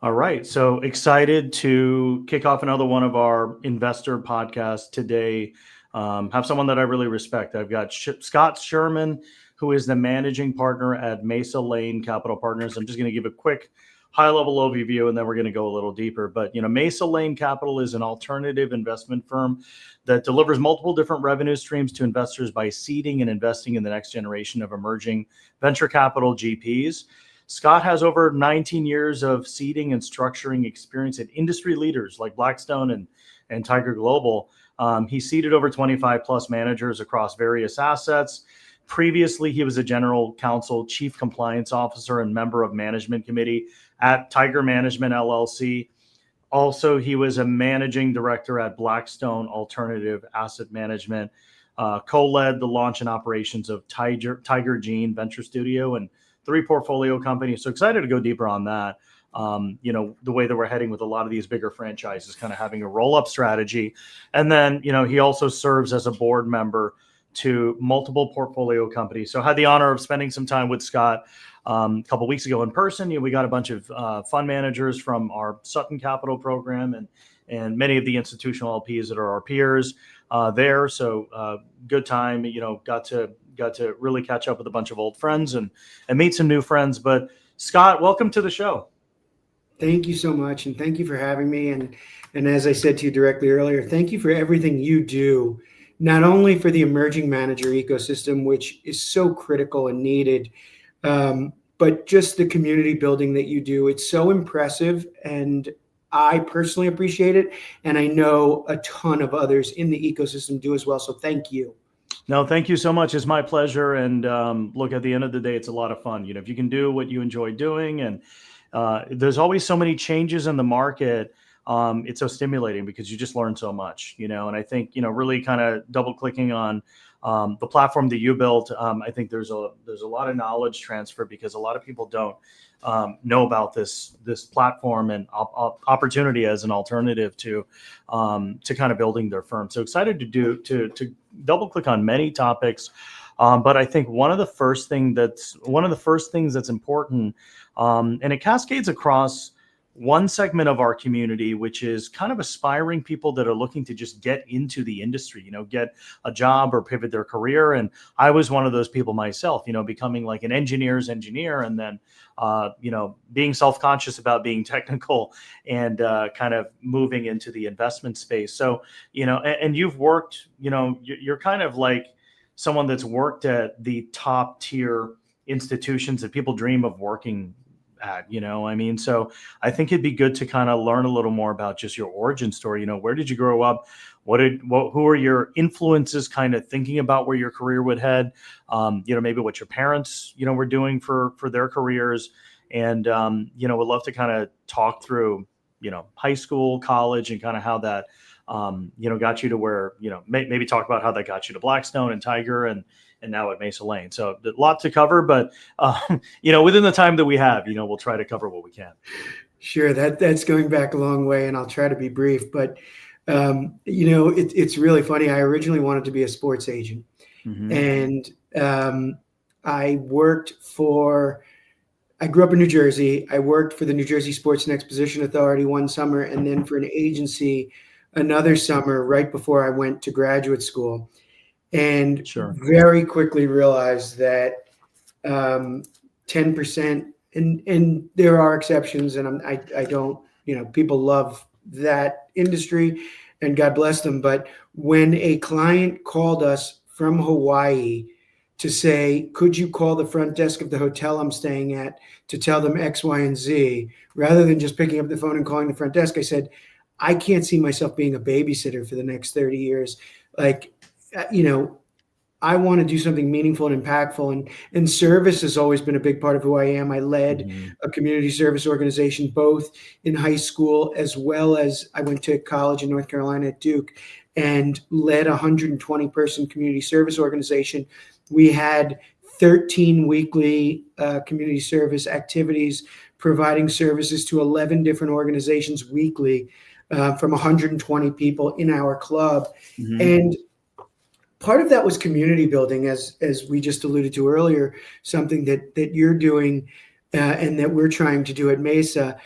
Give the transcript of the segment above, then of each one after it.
All right. So excited to kick off another one of our investor podcasts today. Have someone that I really respect. I've got Scott Sherman, who is the managing partner at Mesa Lane Capital Partners. I'm just going to give a quick high level overview and then we're going to go a little deeper. But, Mesa Lane Capital is an alternative investment firm that delivers multiple different revenue streams to investors by seeding and investing in the next generation of emerging venture capital GPs. Scott has over 19 years of seeding and structuring experience at industry leaders like Blackstone and Tiger Global. He seeded over 25 plus managers across various assets. Previously, he was a general counsel, chief compliance officer, and member of management committee at Tiger Management LLC. Also, he was a managing director at Blackstone Alternative Asset Management, co-led the launch and operations of TigerGene Venture Studio and 3 portfolio companies. So excited to go deeper on that. The way that we're heading with a lot of these bigger franchises, kind of having a roll-up strategy. And then, he also serves as a board member to multiple portfolio companies. So I had the honor of spending some time with Scott a couple of weeks ago in person. We got a bunch of fund managers from our Sutton Capital program and many of the institutional LPs that are our peers there. So good time, got to really catch up with a bunch of old friends and meet some new friends. But Scott, welcome to the show. Thank you so much. And thank you for having me. And as I said to you directly earlier, thank you for everything you do, not only for the emerging manager ecosystem, which is so critical and needed, but just the community building that you do. It's so impressive. And I personally appreciate it. And I know a ton of others in the ecosystem do as well. So thank you. No, thank you so much. It's my pleasure. And look, at the end of the day, it's a lot of fun. If you can do what you enjoy doing, and there's always so many changes in the market, it's so stimulating because you just learn so much, and I think, really kind of double clicking on the platform that you built. I think there's a lot of knowledge transfer because a lot of people don't know about this platform and opportunity as an alternative to kind of building their firm. So excited to double click on many topics. But I think one of the first things that's important, and it cascades across one segment of our community, which is kind of aspiring people that are looking to just get into the industry, get a job or pivot their career. And I was one of those people myself, becoming like an engineer's engineer and then, being self-conscious about being technical and kind of moving into the investment space. So, and you've worked, you're kind of like someone that's worked at the top tier institutions that people dream of working at, so I think it'd be good to kind of learn a little more about just your origin story. Where did you grow up? Who are your influences kind of thinking about where your career would head? Maybe what your parents, were doing for their careers. And, would love to kind of talk through, high school, college, and kind of how that, got you to where, maybe talk about how that got you to Blackstone and Tiger and now at Mesa Lane. So a lot to cover, but, within the time that we have, we'll try to cover what we can. Sure. That's going back a long way, and I'll try to be brief, but, it's really funny. I originally wanted to be a sports agent, and I grew up in New Jersey. I worked for the New Jersey Sports and Exposition Authority one summer, and then for an agency another summer right before I went to graduate school. And very quickly realized that 10%, and there are exceptions, and I don't, people love that industry, and God bless them. But when a client called us from Hawaii to say, could you call the front desk of the hotel I'm staying at to tell them X, Y, and Z, rather than just picking up the phone and calling the front desk, I said, I can't see myself being a babysitter for the next 30 years. Like, I want to do something meaningful and impactful, and service has always been a big part of who I am. I led a community service organization, both in high school as well as I went to college in North Carolina at Duke and led a 120 person community service organization. We had 13 weekly community service activities, providing services to 11 different organizations weekly from 120 people in our club. And part of that was community building, as we just alluded to earlier, something that you're doing and that we're trying to do at Mesa.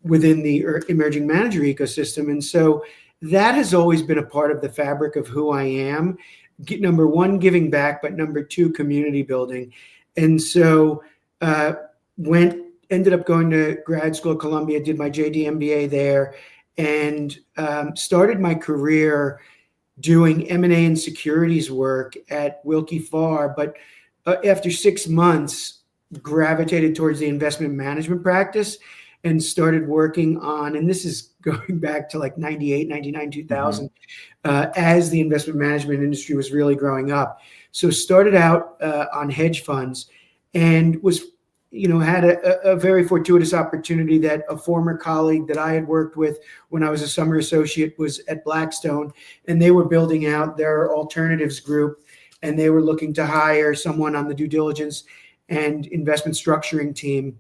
within the emerging manager ecosystem. And so that has always been a part of the fabric of who I am. Number one, giving back, but number two, community building. And so ended up going to grad school at Columbia, did my JD MBA there, and started my career doing M&A and securities work at Wilkie Farr. But after 6 months, gravitated towards the investment management practice and started working on, and this is going back to like 98, 99, 2000, as the investment management industry was really growing up. So started out on hedge funds and was, had a very fortuitous opportunity that a former colleague that I had worked with when I was a summer associate was at Blackstone, and they were building out their alternatives group, and they were looking to hire someone on the due diligence and investment structuring team.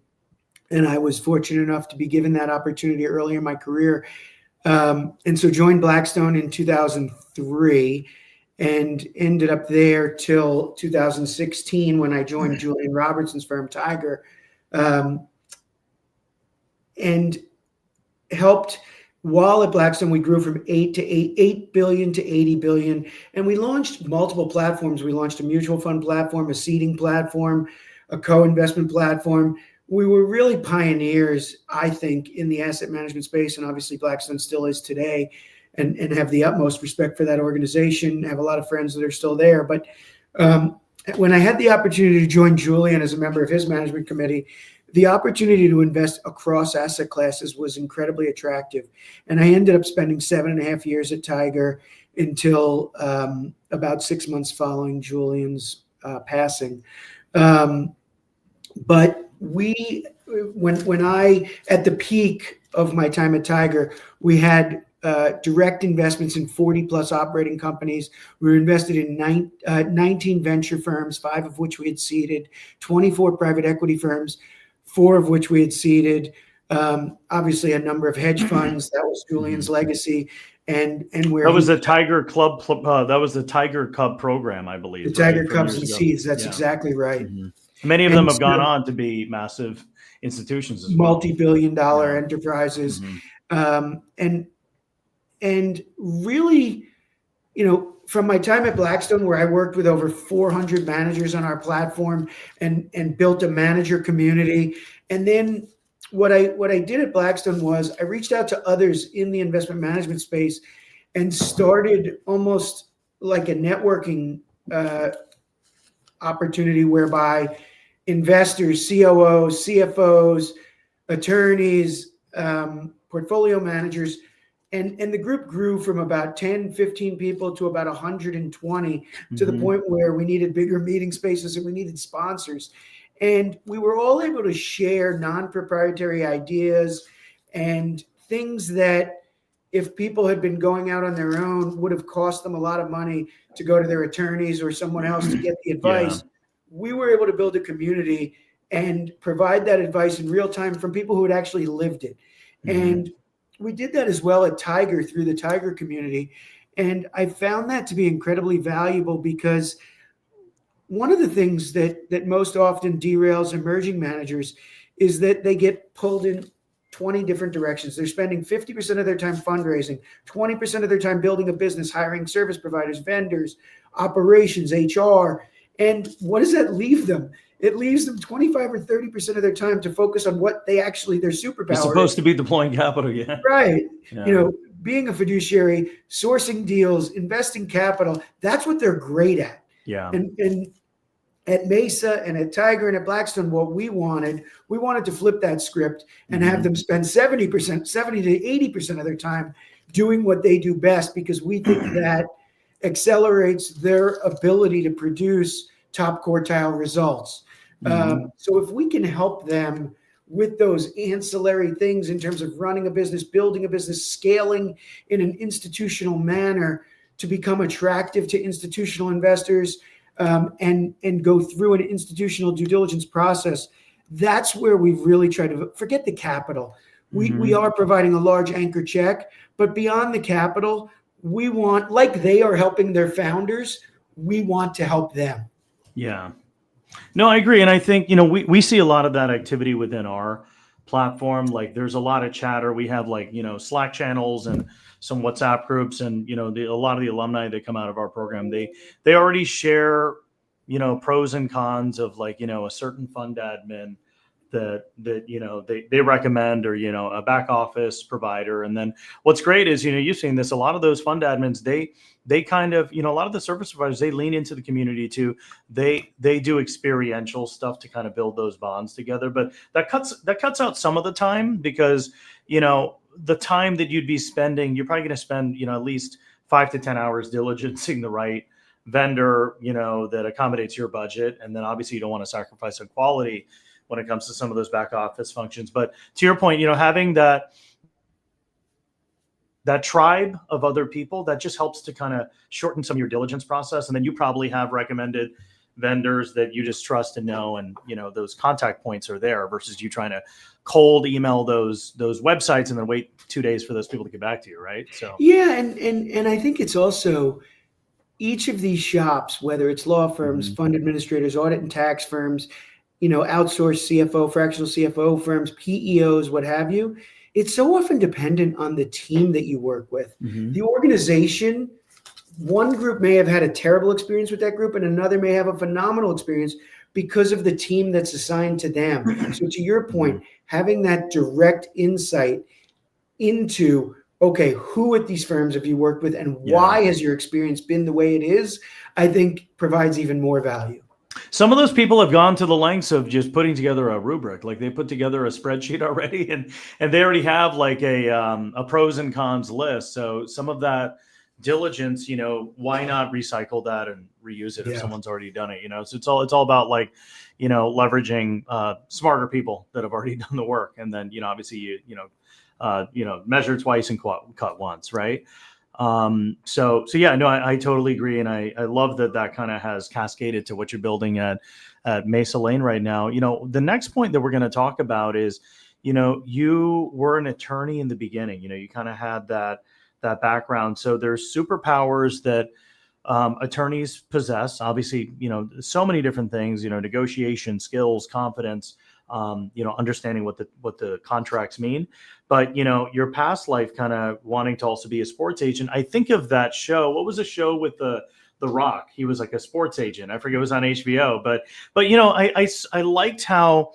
And I was fortunate enough to be given that opportunity early in my career. And so joined Blackstone in 2003 and ended up there till 2016 when I joined Julian Robertson's firm, Tiger, and helped. While at Blackstone, we grew from 8 billion to 80 billion. And we launched multiple platforms. We launched a mutual fund platform, a seeding platform, a co-investment platform. We were really pioneers, I think, in the asset management space. And obviously Blackstone still is today, and have the utmost respect for that organization. I have a lot of friends that are still there. But when I had the opportunity to join Julian as a member of his management committee, the opportunity to invest across asset classes was incredibly attractive. And I ended up spending 7.5 years at Tiger until about 6 months following Julian's passing. But when I, at the peak of my time at Tiger, we had direct investments in 40 plus operating companies. We were invested in 19 venture firms, 5 of which we had seeded, 24 private equity firms, 4 of which we had seeded, obviously a number of hedge funds. That was Julian's legacy. And where that was the Tiger Club, that was the Tiger Cub program, I believe. The Tiger Cubs and Seeds. That's exactly right. Many of them have gone on to be massive institutions as well. Multi-billion-dollar enterprises. And really, from my time at Blackstone, where I worked with over 400 managers on our platform and built a manager community. And then what I did at Blackstone was I reached out to others in the investment management space and started almost like a networking opportunity whereby investors, COOs, CFOs, attorneys, portfolio managers, and the group grew from about 10, 15 people to about 120 to the point where we needed bigger meeting spaces and we needed sponsors. And we were all able to share non-proprietary ideas and things that if people had been going out on their own would have cost them a lot of money to go to their attorneys or someone else to get the advice. We were able to build a community and provide that advice in real time from people who had actually lived it. And we did that as well at Tiger through the Tiger community. And I found that to be incredibly valuable because one of the things that most often derails emerging managers is that they get pulled in 20 different directions. They're spending 50% of their time fundraising, 20% of their time building a business, hiring service providers, vendors, operations, HR. And what does that leave them? It leaves them 25 or 30% of their time to focus on what they actually, their superpower is. Supposed to be deploying capital, Right. Being a fiduciary, sourcing deals, investing capital, that's what they're great at. And at Mesa and at Tiger and at Blackstone, what we wanted to flip that script and have them spend 70 to 80% of their time doing what they do best, because we think that accelerates their ability to produce top quartile results. So if we can help them with those ancillary things in terms of running a business, building a business, scaling in an institutional manner to become attractive to institutional investors, and go through an institutional due diligence process, that's where we've really tried to forget the capital. We are providing a large anchor check, but beyond the capital, we want, like they are helping their founders, we want to help them. No, I agree. And I think, we see a lot of that activity within our platform. Like there's a lot of chatter. We have like, Slack channels and some WhatsApp groups, and, a lot of the alumni that come out of our program, they already share, pros and cons of like, a certain fund admin that they recommend, or a back office provider. And then what's great is, you've seen this, a lot of those fund admins, they kind of, a lot of the service providers, they lean into the community too. They do experiential stuff to kind of build those bonds together, but that cuts out some of the time, because the time that you'd be spending, you're probably going to spend at least 5 to 10 hours diligencing the right vendor that accommodates your budget. And then obviously you don't want to sacrifice on quality when it comes to some of those back office functions. But to your point, having that tribe of other people, that just helps to kind of shorten some of your diligence process. And then you probably have recommended vendors that you just trust and know, and those contact points are there, versus you trying to cold email those websites and then wait 2 days for those people to get back to you, right? So yeah, and I think it's also each of these shops, whether it's law firms, fund administrators, audit and tax firms, outsourced CFO, fractional CFO firms, PEOs, what have you, it's so often dependent on the team that you work with. The organization, one group may have had a terrible experience with that group, and another may have a phenomenal experience because of the team that's assigned to them. So to your point, having that direct insight into, okay, who at these firms have you worked with, and why has your experience been the way it is, I think provides even more value. Some of those people have gone to the lengths of just putting together a rubric. Like they put together a spreadsheet already, and they already have like a pros and cons list. So some of that diligence, why not recycle that and reuse it if someone's already done it? So it's all about like, leveraging smarter people that have already done the work, and then obviously measure twice and cut once, right? So yeah, no, I totally agree. And I love that kind of has cascaded to what you're building at Mesa Lane right now. The next point that we're going to talk about is, you were an attorney in the beginning, you kind of had that background. So there's superpowers that attorneys possess, obviously, so many different things, negotiation skills, confidence, understanding what the contracts mean. But, your past life kind of wanting to also be a sports agent. I think of that show. What was a show with the Rock? He was like a sports agent. I forget, it was on HBO, but I liked how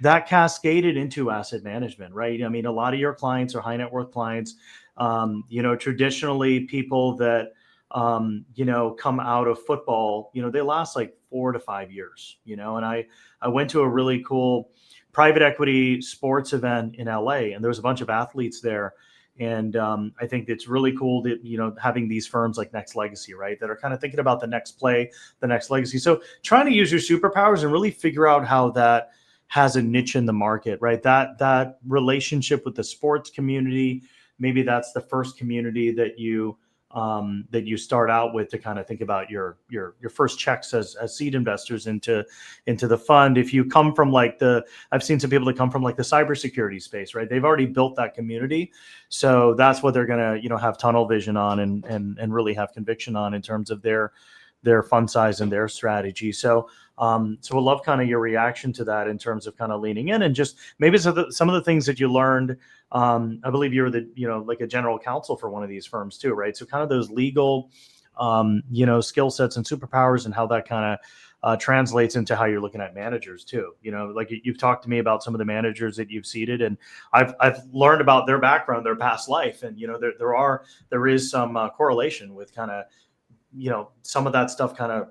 that cascaded into asset management, right? I mean, a lot of your clients are high net worth clients, traditionally people that, come out of football, they last like 4 to 5 years, and I went to a really cool private equity sports event in LA, and there was a bunch of athletes there. And I think it's really cool that, having these firms like Next Legacy, right, that are kind of thinking about the next play, the next legacy. So trying to use your superpowers and really figure out how that has a niche in the market, right? That relationship with the sports community, maybe that's the first community that you start out with to kind of think about your first checks as seed investors into the fund. If you come from I've seen some people that come from like the cybersecurity space, right? They've already built that community. So that's what they're going to, have tunnel vision on and really have conviction on in terms of their fund size and their strategy. So we'll love kind of your reaction to that in terms of kind of leaning in, and just maybe some of the things that you learned. I believe you were like a general counsel for one of these firms too, right? So kind of those legal, skill sets and superpowers, and how that kind of translates into how you're looking at managers too. Like you've talked to me about some of the managers that you've seeded, and I've learned about their background, their past life, and there is some correlation with kind of, some of that stuff kind of,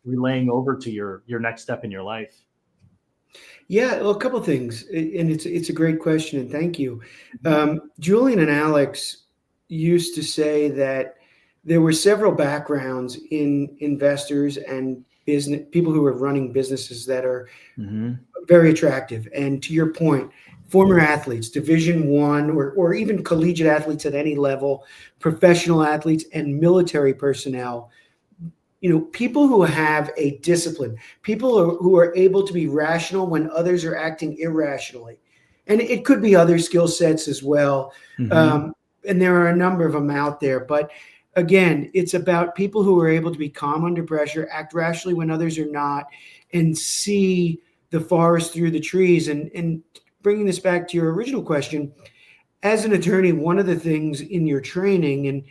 relaying over to your next step in your life. Yeah, well, a couple of things, and it's a great question, and thank you. Julian and Alex used to say that there were several backgrounds in investors and business people who are running businesses that are very attractive. And to your point, former athletes, Division I, or even collegiate athletes at any level, professional athletes, and military personnel. People who have a discipline, people who are able to be rational when others are acting irrationally. And it could be other skill sets as well. And there are a number of them out there. But again, it's about people who are able to be calm under pressure, act rationally when others are not, and see the forest through the trees. And bringing this back to your original question, as an attorney, one of the things in your training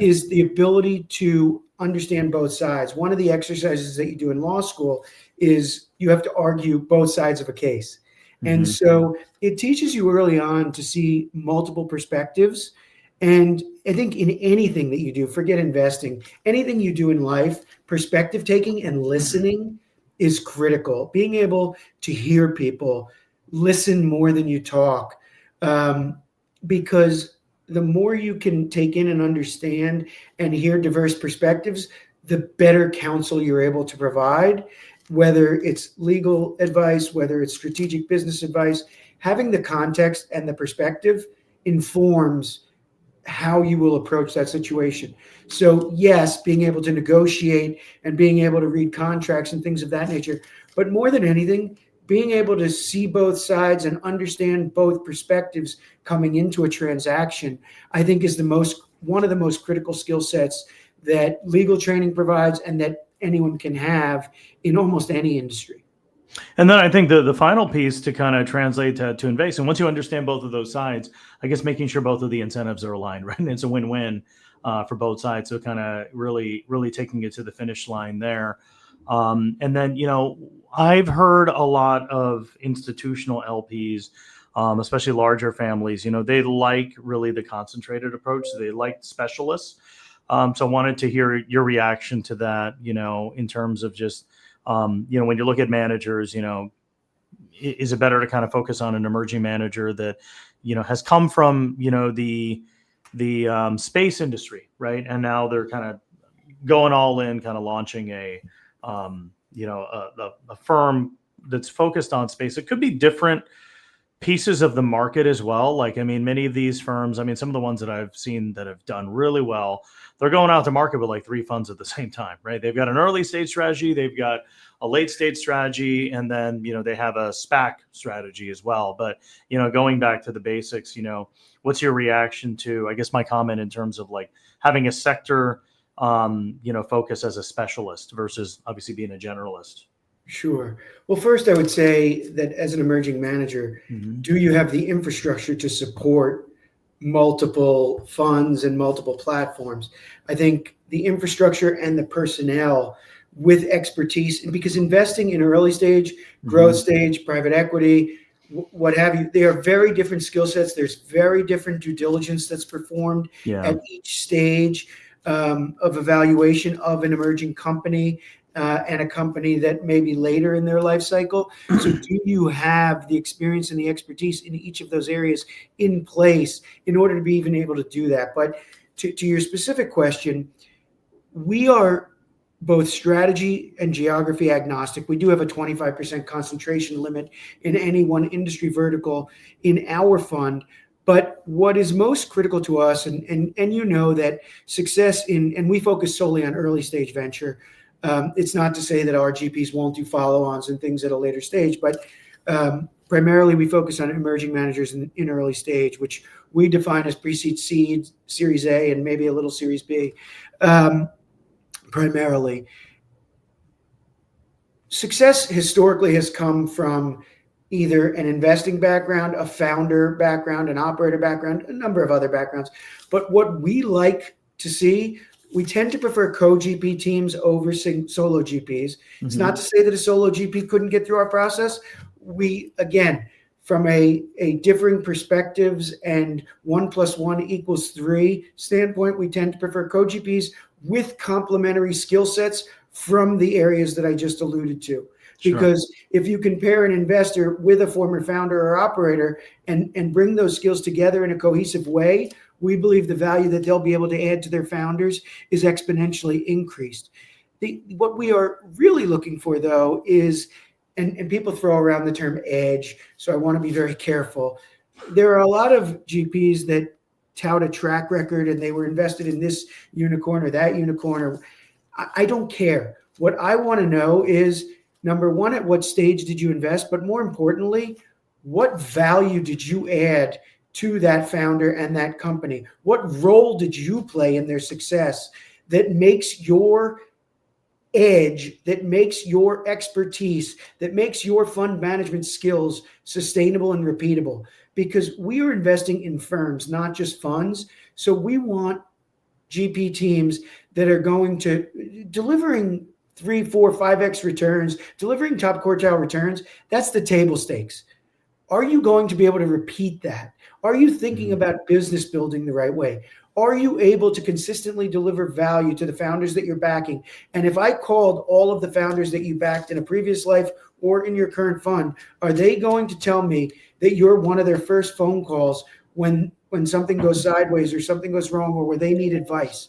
is the ability to understand both sides. One of the exercises that you do in law school is you have to argue both sides of a case. And so it teaches you early on to see multiple perspectives. And I think in anything that you do, forget investing, anything you do in life, perspective taking and listening is critical. Being able to hear people, listen more than you talk, because the more you can take in and understand and hear diverse perspectives, the better counsel you're able to provide, whether it's legal advice, whether it's strategic business advice. Having the context and the perspective informs how you will approach that situation. So yes, being able to negotiate and being able to read contracts and things of that nature, but more than anything, being able to see both sides and understand both perspectives coming into a transaction, I think is one of the most critical skill sets that legal training provides and that anyone can have in almost any industry. And then I think the final piece to kind of translate to invest, and once you understand both of those sides, I guess making sure both of the incentives are aligned, right? And it's a win-win for both sides. So kind of really taking it to the finish line there. And then, I've heard a lot of institutional LPs, especially larger families, they like really the concentrated approach. They like specialists. So I wanted to hear your reaction to that, in terms of just, when you look at managers, is it better to kind of focus on an emerging manager that, has come from, the space industry, right? And now they're kind of going all in, kind of launching a firm that's focused on space. It could be different pieces of the market as well. Like, many of these firms, some of the ones that I've seen that have done really well, they're going out to market with like 3 funds at the same time, right? They've got an early stage strategy, they've got a late stage strategy, and then, they have a SPAC strategy as well. But, going back to the basics, what's your reaction to, I guess, my comment in terms of like having a sector, focus as a specialist versus obviously being a generalist? Sure. Well, first, I would say that as an emerging manager, do you have the infrastructure to support multiple funds and multiple platforms? I think the infrastructure and the personnel with expertise, and because investing in early stage, growth stage, private equity, what have you, they are very different skill sets. There's very different due diligence that's performed at each stage of evaluation of an emerging company. And a company that may be later in their life cycle. So do you have the experience and the expertise in each of those areas in place in order to be even able to do that? But to your specific question, we are both strategy and geography agnostic. We do have a 25% concentration limit in any one industry vertical in our fund. But what is most critical to us, and that success and we focus solely on early stage venture. It's not to say that our GPs won't do follow-ons and things at a later stage, but primarily we focus on emerging managers in early stage, which we define as pre-seed, seed, Series A, and maybe a little Series B, primarily. Success historically has come from either an investing background, a founder background, an operator background, a number of other backgrounds. But what we like to see, we tend to prefer co-GP teams over solo GPs. It's not to say that a solo GP couldn't get through our process. We, again, from a differing perspectives and 1 + 1 = 3 standpoint, we tend to prefer co-GPs with complementary skill sets from the areas that I just alluded to. Sure. Because if you compare an investor with a former founder or operator and bring those skills together in a cohesive way, we believe the value that they'll be able to add to their founders is exponentially increased. What we are really looking for, though, is, and people throw around the term edge, so I want to be very careful. There are a lot of GPs that tout a track record and they were invested in this unicorn or that unicorn. I don't care. What I want to know is, number one, at what stage did you invest? But more importantly, what value did you add to that founder and that company? What role did you play in their success that makes your edge that makes your expertise, that makes your fund management skills sustainable and repeatable. Because we are investing in firms, not just funds. So we want GP teams that are going to delivering 3, 4, 5x returns, delivering top quartile returns. That's the table stakes. Are you going to be able to repeat that? Are you thinking about business building the right way? Are you able to consistently deliver value to the founders that you're backing? And if I called all of the founders that you backed in a previous life or in your current fund, are they going to tell me that you're one of their first phone calls when something goes sideways or something goes wrong or where they need advice?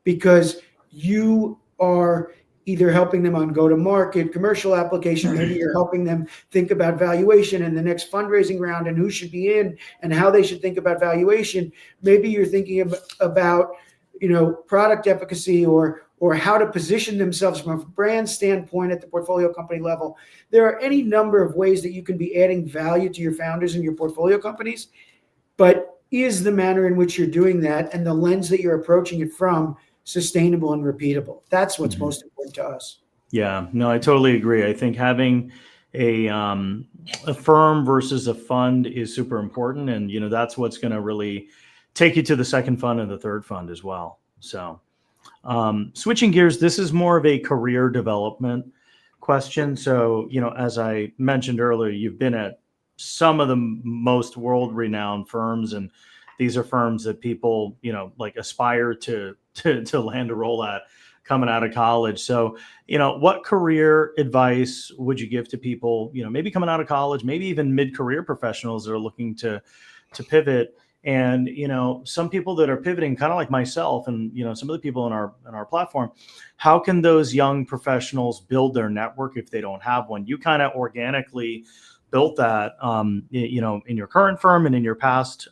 Because you are either helping them on go-to-market, commercial application, maybe you're helping them think about valuation and the next fundraising round and who should be in and how they should think about valuation. Maybe you're thinking about product efficacy or how to position themselves from a brand standpoint at the portfolio company level. There are any number of ways that you can be adding value to your founders and your portfolio companies, but is the manner in which you're doing that and the lens that you're approaching it from sustainable and repeatable? That's what's most important to us. Yeah, no, I totally agree. I think having a firm versus a fund is super important, and that's what's going to really take you to the second fund and the third fund as well. So, switching gears, this is more of a career development question. So, as I mentioned earlier, you've been at some of the most world-renowned firms, and these are firms that people, aspire to land a role at coming out of college. So, what career advice would you give to people, maybe coming out of college, maybe even mid-career professionals that are looking to pivot? And, some people that are pivoting, kind of like myself and, some of the people in our platform, how can those young professionals build their network if they don't have one? You kind of organically built that, in your current firm and in your past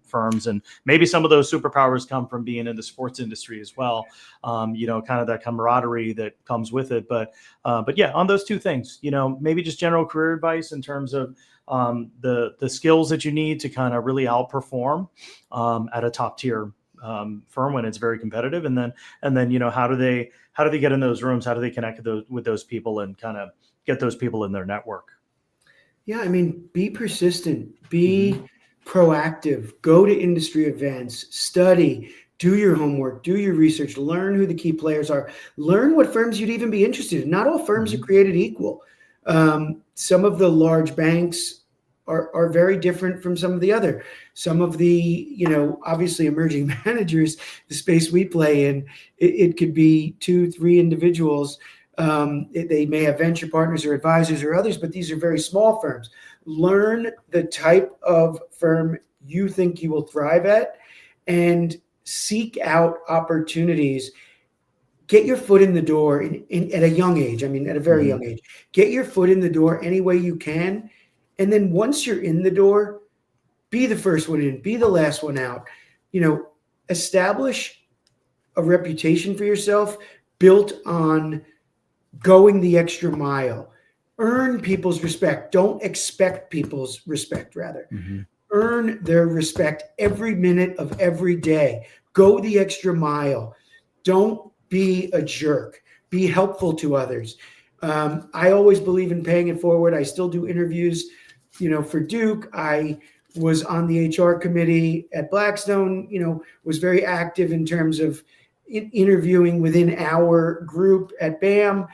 firms. And maybe some of those superpowers come from being in the sports industry as well. Kind of that camaraderie that comes with it. But yeah, on those two things, maybe just general career advice in terms of the skills that you need to kind of really outperform at a top tier firm when it's very competitive. And then, how do they get in those rooms? How do they connect with those people and kind of get those people in their network? Yeah, I mean, be persistent, be proactive, go to industry events, study, do your homework, do your research, learn who the key players are, learn what firms you'd even be interested in. Not all firms are created equal. Some of the large banks are very different from some of the other. Some of the, obviously emerging managers, the space we play in, it could be 2, 3 individuals. They may have venture partners or advisors or others, but these are very small firms. Learn the type of firm you think you will thrive at and seek out opportunities. Get your foot in the door at a young age. I mean, at a very young age. Get your foot in the door any way you can. And then once you're in the door, be the first one in, be the last one out. Establish a reputation for yourself built on going the extra mile. Earn people's respect. Don't expect people's respect, rather. Earn their respect every minute of every day. Go the extra mile. Don't be a jerk. Be helpful to others. I always believe in paying it forward. I still do interviews, for Duke. I was on the HR committee at Blackstone, was very active in terms of interviewing within our group at BAM.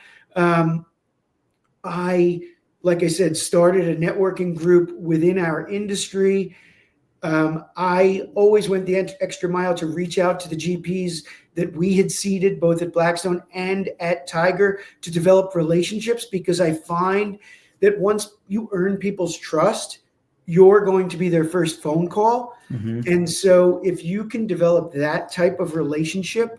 Like I said, started a networking group within our industry. I always went the extra mile to reach out to the GPs that we had seeded both at Blackstone and at Tiger to develop relationships, because I find that once you earn people's trust, you're going to be their first phone call. And so if you can develop that type of relationship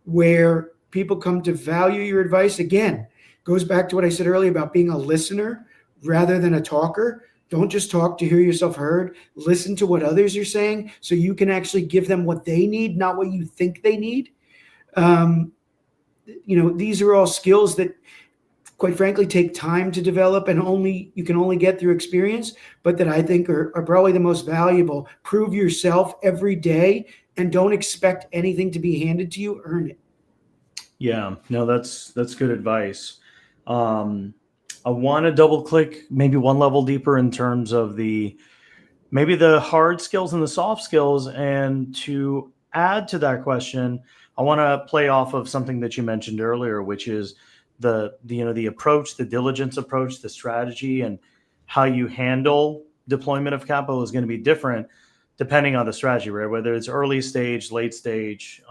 where people come to value your advice, again, goes back to what I said earlier about being a listener rather than a talker. Don't just talk to hear yourself heard. Listen to what others are saying so you can actually give them what they need, not what you think they need. These are all skills that, quite frankly, take time to develop and you can only get through experience, but that I think are probably the most valuable. Prove yourself every day and don't expect anything to be handed to you. Earn it. Yeah, no, that's good advice. Um, I want to double click maybe one level deeper in terms of maybe the hard skills and the soft skills. And to add to that question, I want to play off of something that you mentioned earlier, which is the approach, the diligence approach, the strategy, and how you handle deployment of capital is going to be different depending on the strategy, right? Whether it's early stage, late stage,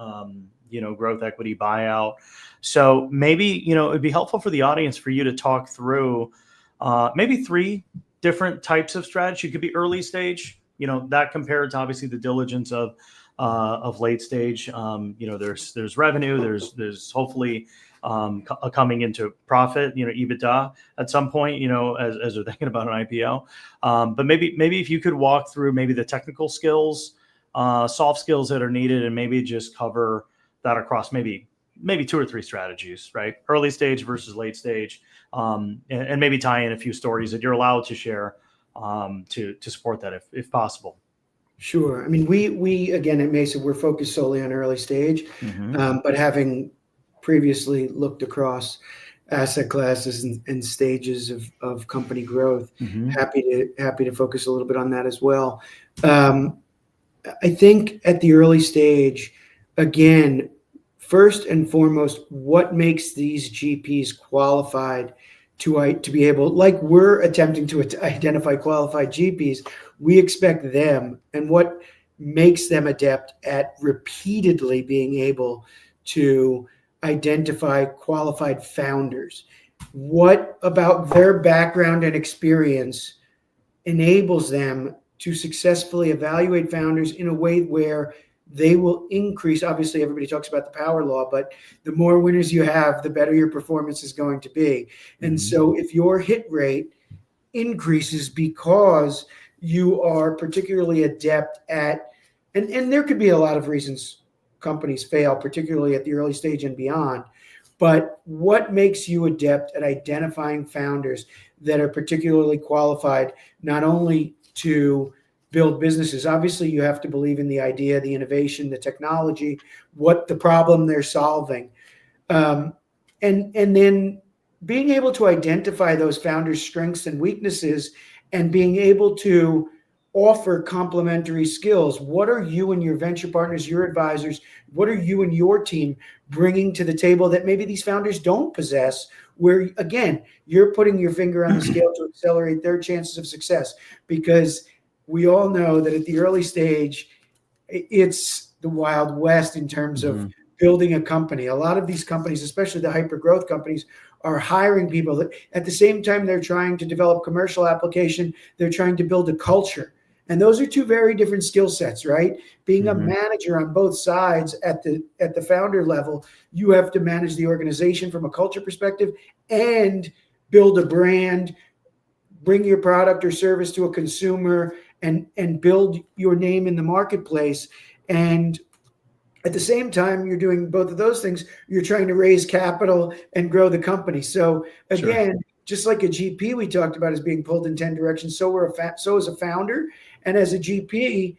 growth equity buyout. So maybe, it'd be helpful for the audience for you to talk through maybe three different types of strategy. It could be early stage, that compared to obviously the diligence of late stage. There's revenue, there's hopefully coming into profit, EBITDA at some point, as they're thinking about an IPO. But maybe if you could walk through maybe the technical skills, soft skills that are needed, and maybe just cover that across maybe two or three strategies, right? Early stage versus late stage, and maybe tie in a few stories that you're allowed to share to support that if possible. Sure. I mean, we again at Mesa, we're focused solely on early stage, but having previously looked across asset classes and stages of company growth, happy to focus a little bit on that as well. I think at the early stage, again, first and foremost, what makes these GPs qualified to be able, like we're attempting to identify qualified GPs, we expect them, and what makes them adept at repeatedly being able to identify qualified founders. What about their background and experience enables them to successfully evaluate founders in a way where they will increase? Obviously, everybody talks about the power law, but the more winners you have, the better your performance is going to be. And so if your hit rate increases because you are particularly adept at, and there could be a lot of reasons companies fail, particularly at the early stage and beyond, but what makes you adept at identifying founders that are particularly qualified, not only to build businesses? Obviously, you have to believe in the idea, the innovation, the technology, what the problem they're solving. And then being able to identify those founders' strengths and weaknesses and being able to offer complementary skills. What are you and your venture partners, your advisors, what are you and your team bringing to the table that maybe these founders don't possess, where, again, you're putting your finger on the scale to accelerate their chances of success? Because we all know that at the early stage, it's the Wild West in terms of building a company. A lot of these companies, especially the hyper growth companies, are hiring people that at the same time they're trying to develop commercial application, they're trying to build a culture. And those are two very different skill sets, right? Being a manager on both sides at the founder level, you have to manage the organization from a culture perspective and build a brand, bring your product or service to a consumer, and build your name in the marketplace. And at the same time, you're doing both of those things. You're trying to raise capital and grow the company. So again, just like a GP we talked about as being pulled in 10 directions, so is a founder. And as a GP,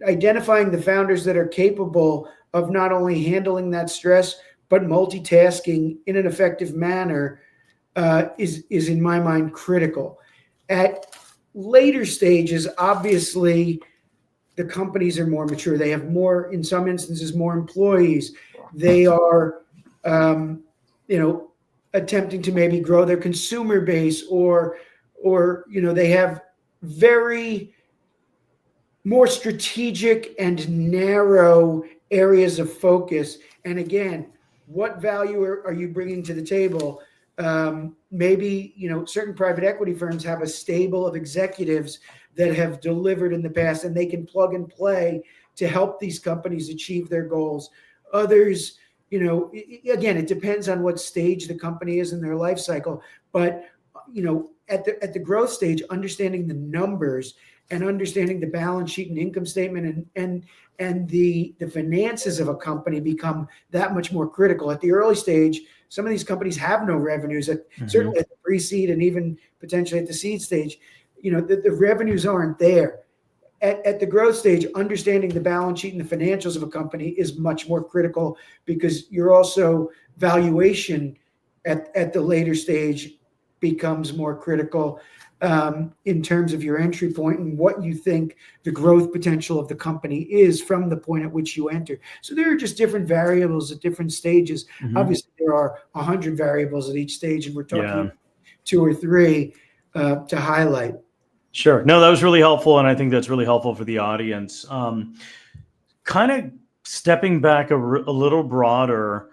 identifying the founders that are capable of not only handling that stress, but multitasking in an effective manner is in my mind critical. At later stages, obviously, the companies are more mature. They have more, in some instances, more employees. They are, attempting to maybe grow their consumer base, or they have very more strategic and narrow areas of focus. And again, what value are you bringing to the table? Maybe, certain private equity firms have a stable of executives that have delivered in the past, and they can plug and play to help these companies achieve their goals. Others, again, it depends on what stage the company is in their life cycle. But, at the growth stage, understanding the numbers and understanding the balance sheet and income statement and the finances of a company become that much more critical. At the early stage, some of these companies have no revenues, certainly at the pre-seed and even potentially at the seed stage. The revenues aren't there. at the growth stage, understanding the balance sheet and the financials of a company is much more critical, because you're also valuation at the later stage becomes more critical in terms of your entry point and what you think the growth potential of the company is from the point at which you enter. So there are just different variables at different stages. Mm-hmm. Obviously, there are 100 variables at each stage, and we're talking Yeah. 2 or 3 to highlight. Sure. No, that was really helpful. And I think that's really helpful for the audience. Kind of stepping back a little broader,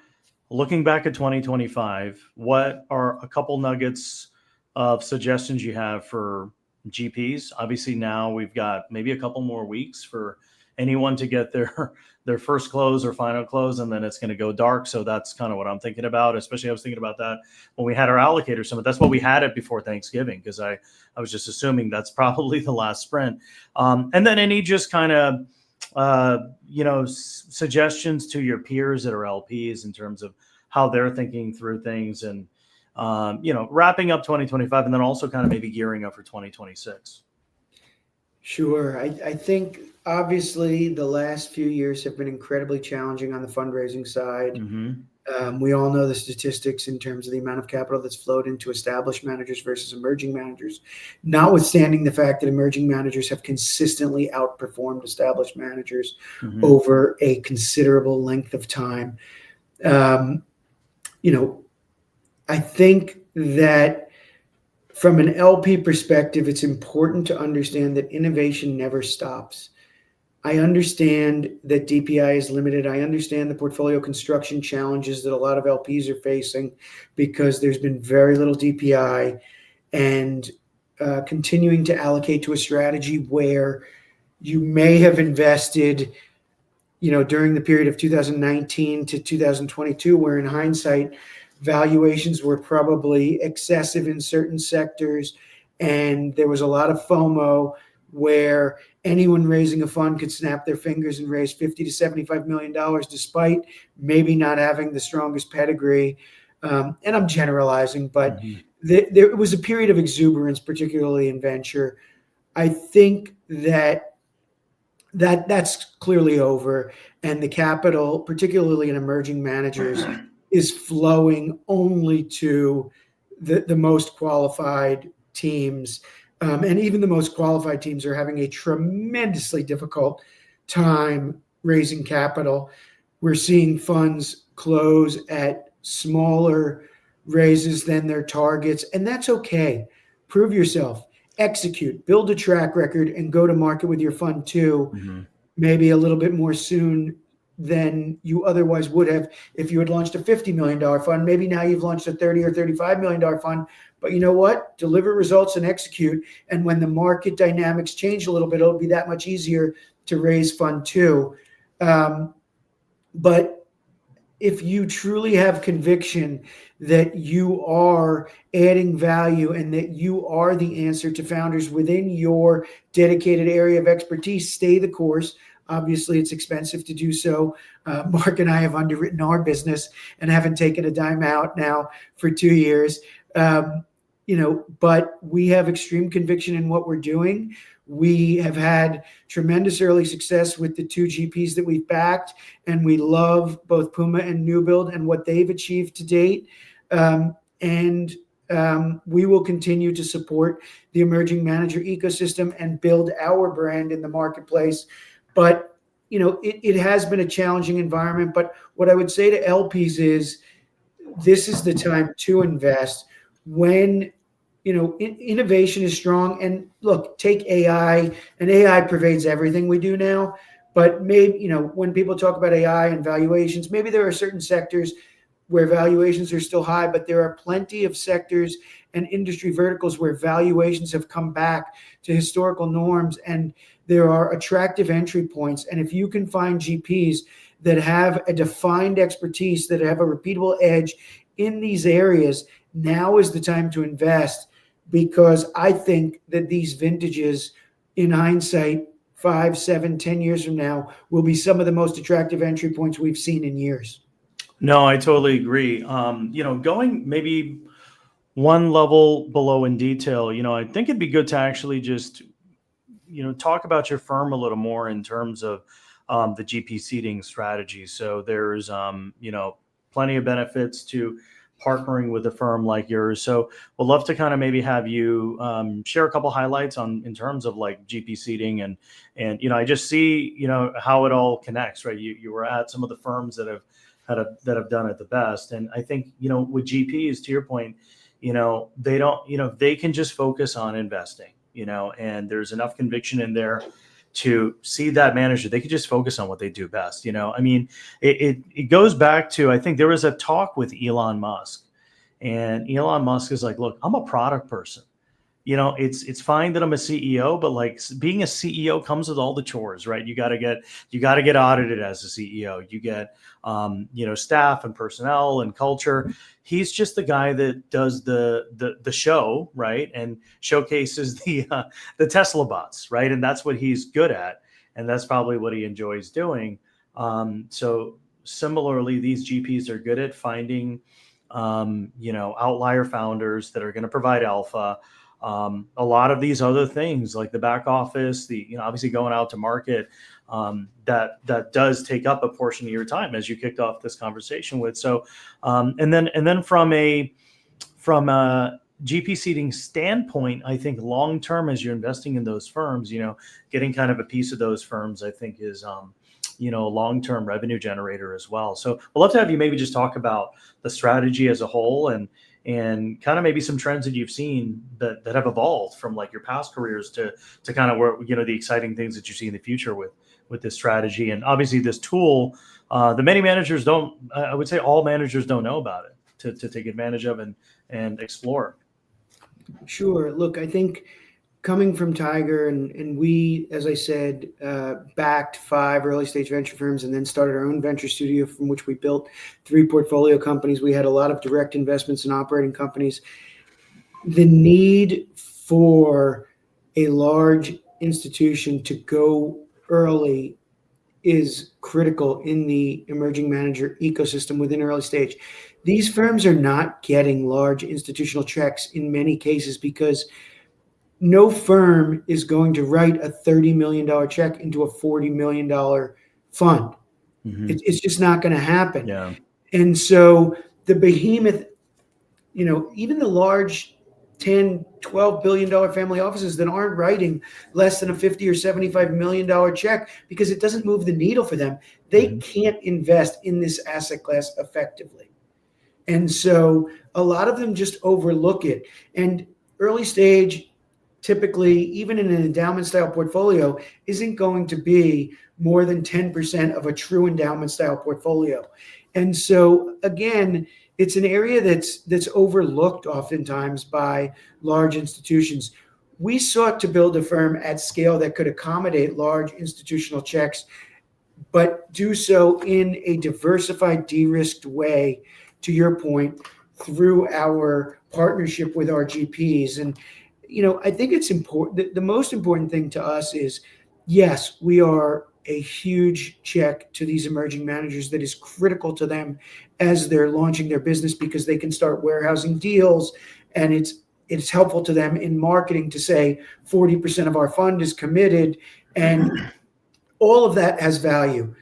looking back at 2025, what are a couple nuggets of suggestions you have for GPs? Obviously, now we've got maybe a couple more weeks for anyone to get their first close or final close, and then it's going to go dark. So that's kind of what I'm thinking about. Especially, I was thinking about that when we had our allocator summit. That's what we had it before Thanksgiving, because I was just assuming that's probably the last sprint. And then any just kind of suggestions to your peers that are LPs in terms of how they're thinking through things, and wrapping up 2025, and then also kind of maybe gearing up for 2026. Sure. I think obviously the last few years have been incredibly challenging on the fundraising side. Mm-hmm. We all know the statistics in terms of the amount of capital that's flowed into established managers versus emerging managers, notwithstanding the fact that emerging managers have consistently outperformed established managers Mm-hmm. over a considerable length of time. I think that from an LP perspective, it's important to understand that innovation never stops. I understand that DPI is limited. I understand the portfolio construction challenges that a lot of LPs are facing because there's been very little DPI, and continuing to allocate to a strategy where you may have invested, during the period of 2019 to 2022, where in hindsight, valuations were probably excessive in certain sectors, and there was a lot of FOMO where anyone raising a fund could snap their fingers and raise $50 to $75 million, despite maybe not having the strongest pedigree. And I'm generalizing, but Mm-hmm. there was a period of exuberance, particularly in venture. I think that's clearly over, and the capital, particularly in emerging managers, is flowing only to the most qualified teams. And even the most qualified teams are having a tremendously difficult time raising capital. We're seeing funds close at smaller raises than their targets, and that's okay. Prove yourself, execute, build a track record, and go to market with your fund too, Mm-hmm. maybe a little bit more soon than you otherwise would have if you had launched a $50 million fund. Maybe now you've launched a $30 or $35 million fund, but you know what? Deliver results and execute. And when the market dynamics change a little bit, it'll be that much easier to raise fund two. But if you truly have conviction that you are adding value and that you are the answer to founders within your dedicated area of expertise, stay the course. Obviously, it's expensive to do so. Mark and I have underwritten our business and haven't taken a dime out now for 2 years. But we have extreme conviction in what we're doing. We have had tremendous early success with the 2 GPs that we've backed, and we love both Puma and New Build and what they've achieved to date. We will continue to support the emerging manager ecosystem and build our brand in the marketplace. But, it has been a challenging environment. But what I would say to LPs is this is the time to invest when, innovation is strong. And look, take AI, and AI pervades everything we do now. But maybe, when people talk about AI and valuations, maybe there are certain sectors where valuations are still high, but there are plenty of sectors and industry verticals where valuations have come back to historical norms, and there are attractive entry points. And if you can find GPs that have a defined expertise, that have a repeatable edge in these areas, now is the time to invest, because I think that these vintages, in hindsight, 5, 7, 10 years from now, will be some of the most attractive entry points we've seen in years. No, I totally agree. Going maybe one level below in detail, I think it'd be good to actually just talk about your firm a little more in terms of the GP seeding strategy. So there's, plenty of benefits to partnering with a firm like yours. So we'd love to kind of maybe have you share a couple highlights in terms of like GP seeding and I just see how it all connects, right? You were at some of the firms that have done it the best, and I think with GPs, to your point, they don't they can just focus on investing, and there's enough conviction in there to see that manager. They could just focus on what they do best. I mean, it goes back to, I think there was a talk with Elon Musk, and Elon Musk is like, look, I'm a product person. It's fine that I'm a CEO, but like being a CEO comes with all the chores, right? You got to get audited as a CEO. You get, staff and personnel and culture. He's just the guy that does the show, right? And showcases the Tesla bots, right? And that's what he's good at. And that's probably what he enjoys doing. So similarly, these GPs are good at finding, outlier founders that are going to provide alpha. A lot of these other things like the back office, obviously going out to market, that does take up a portion of your time, as you kicked off this conversation with. So, and then from a GP seeding standpoint, I think long term, as you're investing in those firms, getting kind of a piece of those firms, I think is a long-term revenue generator as well. So I'd love to have you maybe just talk about the strategy as a whole and kind of maybe some trends that you've seen that have evolved from like your past careers to kind of where, the exciting things that you see in the future with this strategy. And obviously this tool, the many managers don't, I would say all managers don't know about it to take advantage of and explore. Sure. Look, I think coming from Tiger and we, as I said, backed 5 early stage venture firms and then started our own venture studio from which we built 3 portfolio companies. We had a lot of direct investments in operating companies. The need for a large institution to go early is critical in the emerging manager ecosystem within early stage. These firms are not getting large institutional checks in many cases because no firm is going to write a $30 million check into a $40 million fund. Mm-hmm. It's just not going to happen. Yeah. And so the behemoth, even the large 10, $12 billion family offices that aren't writing less than a $50 or $75 million check because it doesn't move the needle for them, they mm-hmm. can't invest in this asset class effectively. And so a lot of them just overlook it. And early stage, typically, even in an endowment style portfolio, isn't going to be more than 10% of a true endowment style portfolio. And so again, it's an area that's overlooked oftentimes by large institutions. We sought to build a firm at scale that could accommodate large institutional checks, but do so in a diversified, de-risked way, to your point, through our partnership with our GPs. And I think it's important. The most important thing to us is, yes, we are a huge check to these emerging managers that is critical to them as they're launching their business because they can start warehousing deals, and it's helpful to them in marketing to say 40% of our fund is committed, and all of that has value.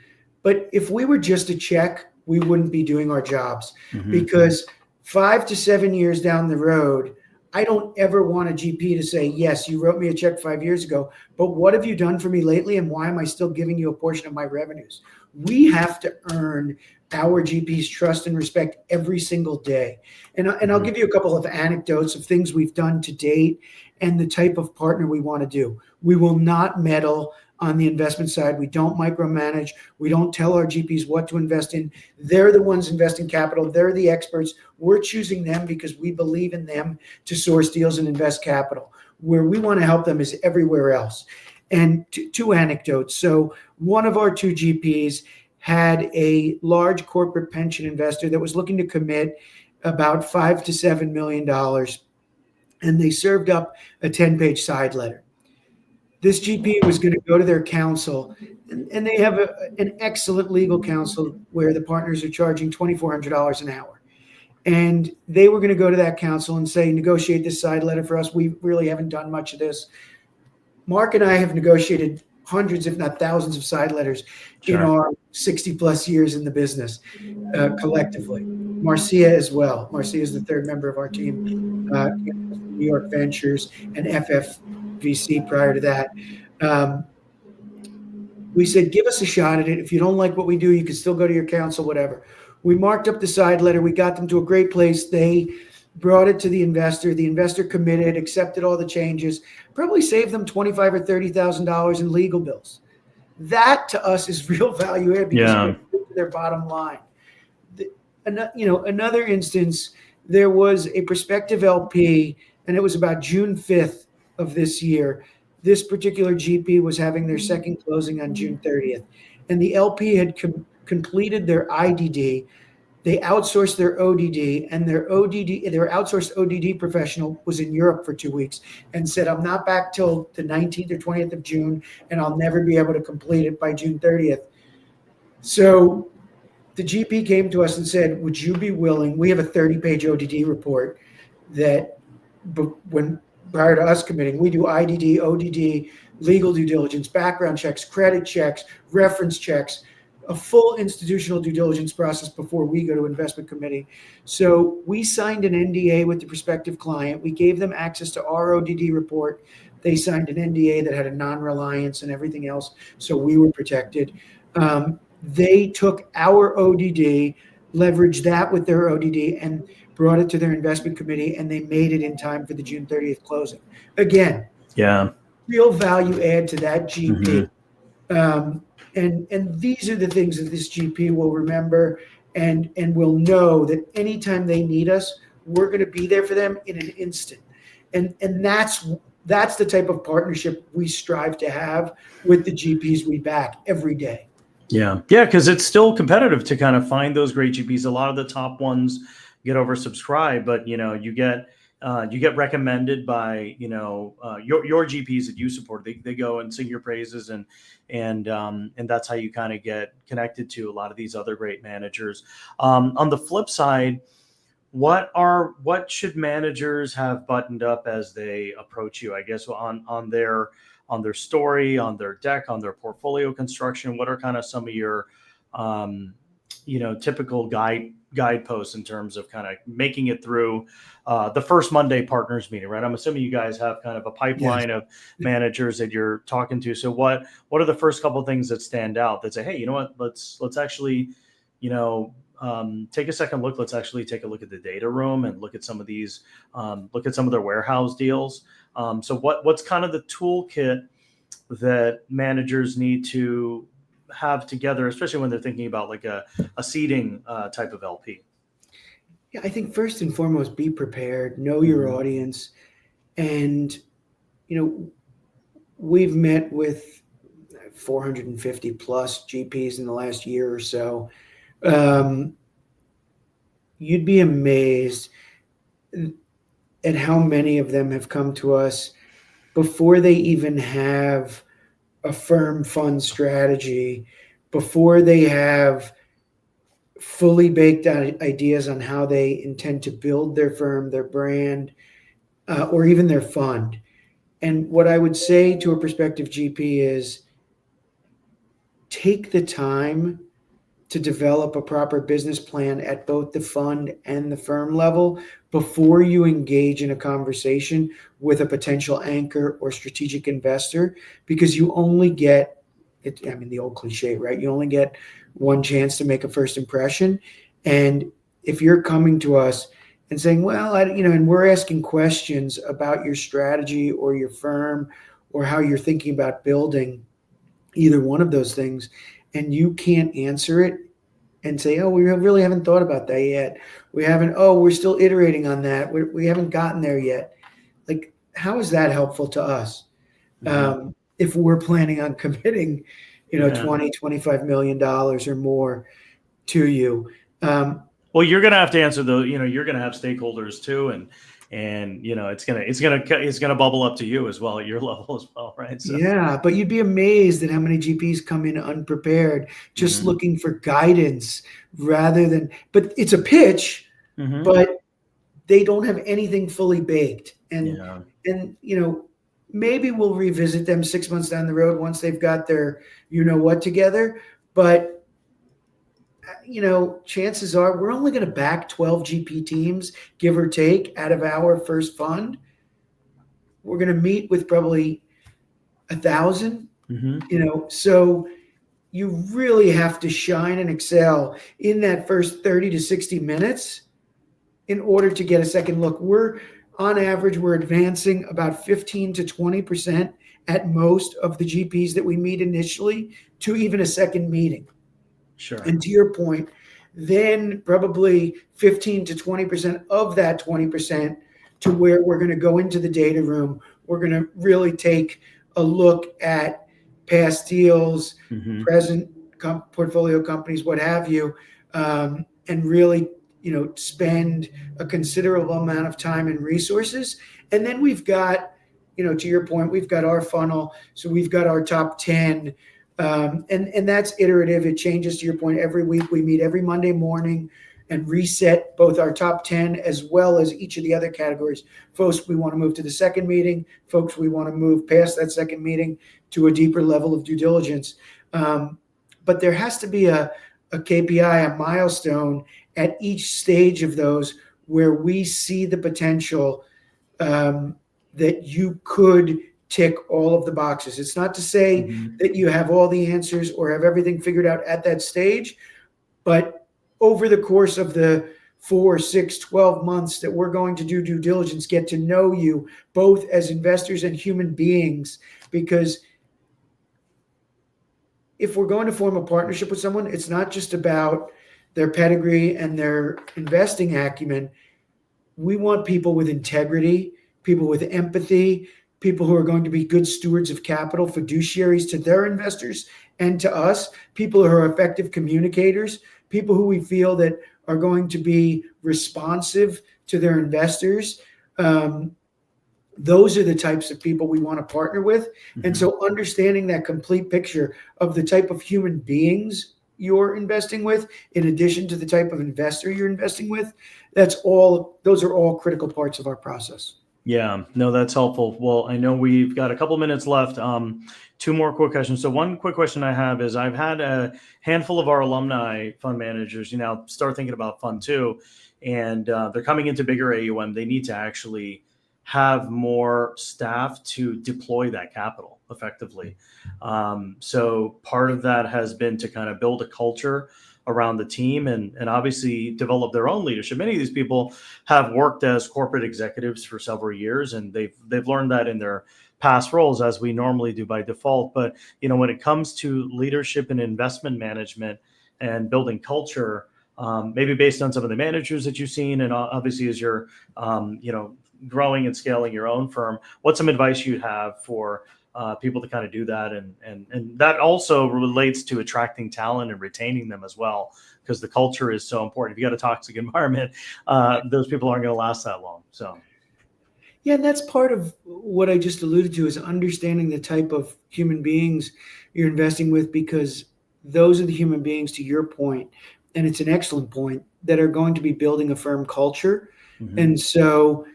But if we were just a check, we wouldn't be doing our jobs mm-hmm. because 5 to 7 years down the road, I don't ever want a GP to say, yes, you wrote me a check 5 years ago, but what have you done for me lately and why am I still giving you a portion of my revenues? We have to earn our GP's trust and respect every single day. And I'll give you a couple of anecdotes of things we've done to date and the type of partner we want to do. We will not meddle on the investment side. We don't micromanage. We don't tell our GPs what to invest in. They're the ones investing capital. They're the experts. We're choosing them because we believe in them to source deals and invest capital. Where we want to help them is everywhere else. And 2 anecdotes. So one of our 2 GPs had a large corporate pension investor that was looking to commit about $5 to $7 million. And they served up a 10-page side letter. This GP was going to go to their counsel, and they have an excellent legal counsel where the partners are charging $2,400 an hour. And they were going to go to that counsel and say, negotiate this side letter for us. We really haven't done much of this. Mark and I have negotiated hundreds, if not thousands, of side letters in our 60 plus years in the business collectively. Marcia as well. Marcia is the third member of our team, New York Ventures and FFVC prior to that. We said, give us a shot at it. If you don't like what we do, you can still go to your counsel, whatever. We marked up the side letter. We got them to a great place. They brought it to the investor. The investor committed, accepted all the changes, probably saved them $25,000 or $30,000 in legal bills. That to us is real value add because it's their bottom line. Another instance, there was a prospective LP, and it was about June 5th of this year. This particular GP was having their second closing on June 30th, and the LP had completed their IDD. They outsourced their ODD, and their outsourced ODD professional was in Europe for 2 weeks and said, I'm not back till the 19th or 20th of June, and I'll never be able to complete it by June 30th. So the GP came to us and said, would you be willing? We have a 30-page ODD report that prior to us committing, we do IDD, ODD, legal due diligence, background checks, credit checks, reference checks, a full institutional due diligence process before we go to investment committee. So we signed an NDA with the prospective client. We gave them access to our ODD report. They signed an NDA that had a non-reliance and everything else, so we were protected. They took our ODD, leveraged that with their ODD, and brought it to their investment committee, and they made it in time for the June 30th closing. Again, real value add to that GP. And these are the things that this GP will remember and will know that anytime they need us, we're going to be there for them in an instant. And that's the type of partnership we strive to have with the GPs we back every day. Yeah, because it's still competitive to kind of find those great GPs. A lot of the top ones get oversubscribed, but you get recommended by your GPs that you support. They go and sing your praises, and that's how you kind of get connected to a lot of these other great managers. On the flip side, what should managers have buttoned up as they approach you? I guess on their story, on their deck, on their portfolio construction. What are kind of some of your typical guideposts in terms of kind of making it through the first Monday partners meeting, right? I'm assuming you guys have kind of a pipeline of managers that you're talking to. So what are the first couple of things that stand out that say, hey, you know what, let's actually, take a second look. Let's actually take a look at the data room and look at some of these, look at some of their warehouse deals. So what's kind of the toolkit that managers need to have together, especially when they're thinking about like a seeding type of LP? Yeah, I think first and foremost, be prepared, know your audience. And, we've met with 450 plus GPs in the last year or so. You'd be amazed at how many of them have come to us before they even have a firm fund strategy, before they have fully baked ideas on how they intend to build their firm, their brand, or even their fund. And what I would say to a prospective GP is take the time to develop a proper business plan at both the fund and the firm level before you engage in a conversation with a potential anchor or strategic investor, because you only get it. I mean, the old cliche, right? You only get one chance to make a first impression. And if you're coming to us and saying, well, and we're asking questions about your strategy or your firm or how you're thinking about building either one of those things, and you can't answer it and say, oh, we really haven't thought about that yet. We're still iterating on that. We haven't gotten there yet. Like, how is that helpful to us? If we're planning on committing, $20, $25 million or more to you. Well, you're going to have to answer you're going to have stakeholders too. And it's going to bubble up to you as well at your level as well. Right. So. Yeah. But you'd be amazed at how many GPs come in unprepared, just looking for guidance but it's a pitch, but they don't have anything fully baked. And maybe we'll revisit them 6 months down the road once they've got their what together. But chances are we're only going to back 12 GP teams, give or take, out of our first fund. We're going to meet with probably 1,000. So you really have to shine and excel in that first 30 to 60 minutes in order to get a second look. On average, we're advancing about 15 to 20% at most of the GPs that we meet initially to even a second meeting. Sure. And to your point, then probably 15 to 20% of that 20% to where we're going to go into the data room. We're going to really take a look at past deals, present portfolio companies, what have you, and really spend a considerable amount of time and resources. And then we've got, to your point, we've got our funnel. So we've got our top 10, and that's iterative. It changes, to your point, every week. We meet every Monday morning and reset both our top 10 as well as each of the other categories. Folks, we want to move to the second meeting. Folks, we want to move past that second meeting to a deeper level of due diligence. But there has to be a KPI, a milestone at each stage of those where we see the potential that you could tick all of the boxes. It's not to say that you have all the answers or have everything figured out at that stage, but over the course of the 4, 6, 12 months that we're going to do due diligence, get to know you both as investors and human beings. Because if we're going to form a partnership with someone, it's not just about their pedigree and their investing acumen. We want people with integrity, people with empathy, people who are going to be good stewards of capital, fiduciaries to their investors and to us, people who are effective communicators, people who we feel that are going to be responsive to their investors. Those are the types of people we want to partner with. And so understanding that complete picture of the type of human beings you're investing with, in addition to the type of investor you're investing with, those are all critical parts of our process. Yeah, no, that's helpful. Well, I know we've got a couple minutes left. 2 more quick questions. So one quick question I have is, I've had a handful of our alumni fund managers, start thinking about Fund 2, and they're coming into bigger AUM. They need to actually have more staff to deploy that capital effectively. So part of that has been to kind of build a culture around the team and obviously develop their own leadership. Many of these people have worked as corporate executives for several years, and they've learned that in their past roles, as we normally do by default. But when it comes to leadership and investment management and building culture, maybe based on some of the managers that you've seen, and obviously as you're growing and scaling your own firm, what's some advice you have for people to kind of do that? And that also relates to attracting talent and retaining them as well, because the culture is so important. If you got a toxic environment, those people aren't going to last that long. So. Yeah, and that's part of what I just alluded to, is understanding the type of human beings you're investing with, because those are the human beings, to your point, and it's an excellent point, that are going to be building a firm culture. And so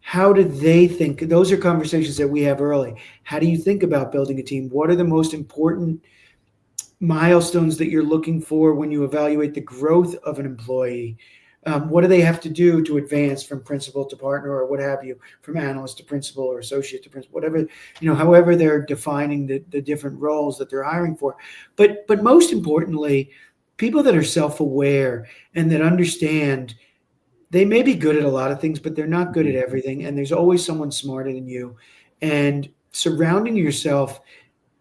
how do they think? Those are conversations that we have early. How do you think about building a team? What are the most important milestones that you're looking for when you evaluate the growth of an employee? What do they have to do to advance from principal to partner, or what have you, from analyst to principal or associate to principal, whatever, however they're defining the different roles that they're hiring for. But most importantly, people that are self-aware and that understand they may be good at a lot of things, but they're not good at everything. And there's always someone smarter than you. And surrounding yourself,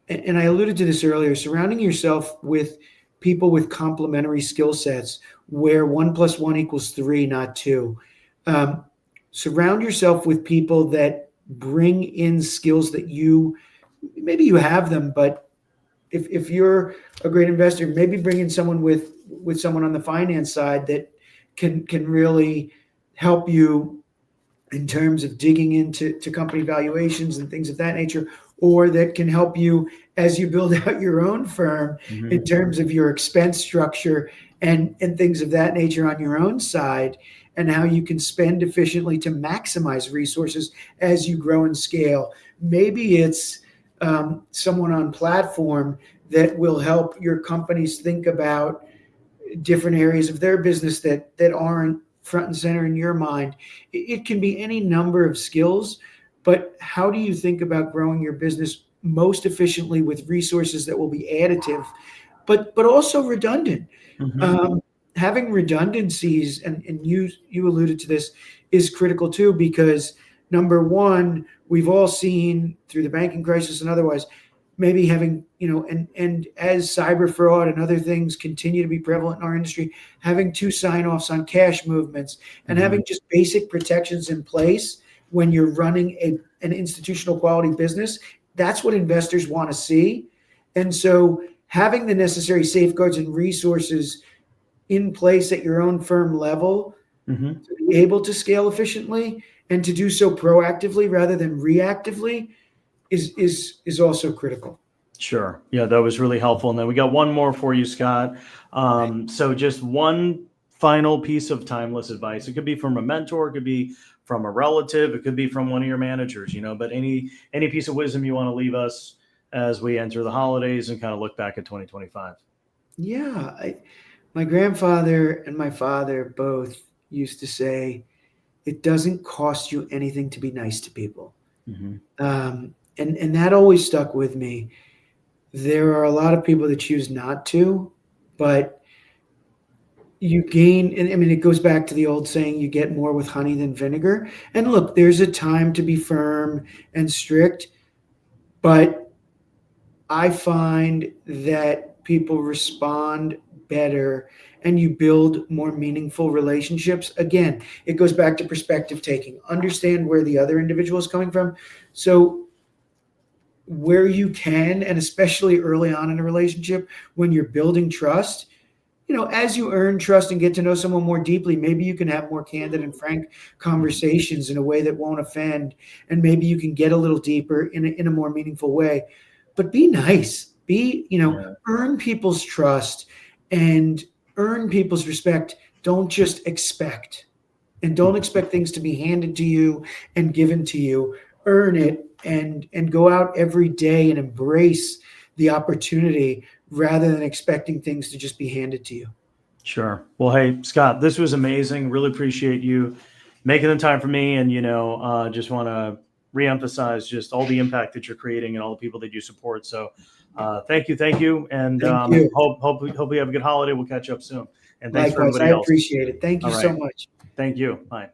and I alluded to this earlier, surrounding yourself with people with complementary skill sets, where 1 + 1 = 3, not 2. Surround yourself with people that bring in skills that maybe you have them, but if you're a great investor, maybe bring in someone with someone on the finance side that can really help you in terms of digging into company valuations and things of that nature, or that can help you as you build out your own firm in terms of your expense structure and things of that nature on your own side, and how you can spend efficiently to maximize resources as you grow and scale. Maybe it's someone on platform that will help your companies think about different areas of their business that aren't front and center in your mind. It can be any number of skills, but how do you think about growing your business most efficiently with resources that will be additive, but also redundant? Mm-hmm. Having redundancies, and you alluded to this, is critical too, because number one, we've all seen through the banking crisis and otherwise, maybe having, and as cyber fraud and other things continue to be prevalent in our industry, having two sign-offs on cash movements and Mm-hmm. having just basic protections in place when you're running an institutional quality business, that's what investors want to see. And so having the necessary safeguards and resources in place at your own firm level Mm-hmm. to be able to scale efficiently and to do so proactively rather than reactively is also critical. Sure. Yeah, that was really helpful. And then we got one more for you, Scott. So just one final piece of timeless advice. It could be from a mentor, it could be from a relative, it could be from one of your managers, but any piece of wisdom you want to leave us as we enter the holidays and kind of look back at 2025. Yeah. My grandfather and my father both used to say, it doesn't cost you anything to be nice to people. Mm-hmm. And that always stuck with me. There are a lot of people that choose not to, but you gain, and I mean, it goes back to the old saying, you get more with honey than vinegar. And look, there's a time to be firm and strict, but I find that people respond better and you build more meaningful relationships. Again, it goes back to perspective taking. Understand where the other individual is coming from. So where you can, and especially early on in a relationship, when you're building trust, as you earn trust and get to know someone more deeply, maybe you can have more candid and frank conversations in a way that won't offend. And maybe you can get a little deeper in a more meaningful way. But be nice, earn people's trust and earn people's respect. Don't just expect, and don't expect things to be handed to you and given to you. Earn it and go out every day and embrace the opportunity rather than expecting things to just be handed to you. Sure. Well, hey, Scott, this was amazing. Really appreciate you making the time for me. And, just want to reemphasize just all the impact that you're creating and all the people that you support. So thank you. And Thank you. hope we have a good holiday. We'll catch up soon. And thanks for Likewise, everybody I else. appreciate it. Thank you All so right. much. Thank you. Bye.